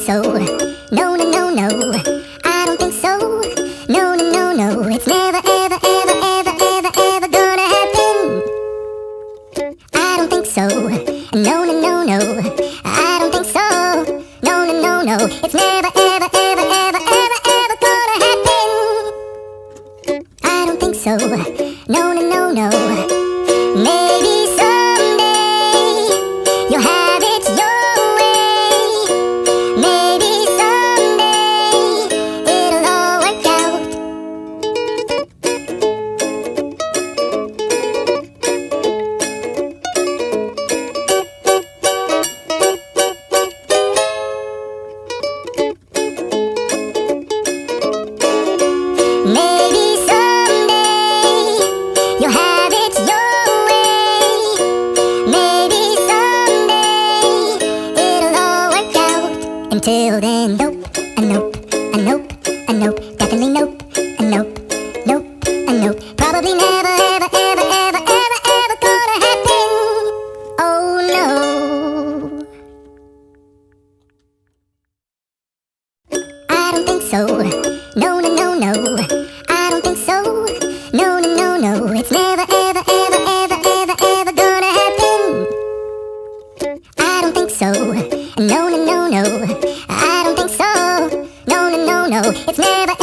so. No, no, no, no. I don't think so. No, no, no, no. It's never, ever, ever, ever, ever, ever gonna happen. I don't think so. No, no, no, no. I don't think so. No, no, no, no. It's never, ever, ever, ever, ever, ever gonna happen. I don't think so. No, no, no, no. Maybe someday you'll have it your way. Maybe someday it'll all work out. Maybe someday you'll have it your way. Maybe someday it'll all work out. Until then, nope, a nope, a nope, a nope, definitely nope, a nope, nope, a nope. Probably never, ever, ever, ever, ever, ever gonna happen. Oh no. I don't think so. No, no, no, no. I don't think so. No, no, no, no. It's never, ever, ever, ever, ever, ever gonna happen. I don't think so. No, no, no, no. I don't think so. No, no, no, no. It's never,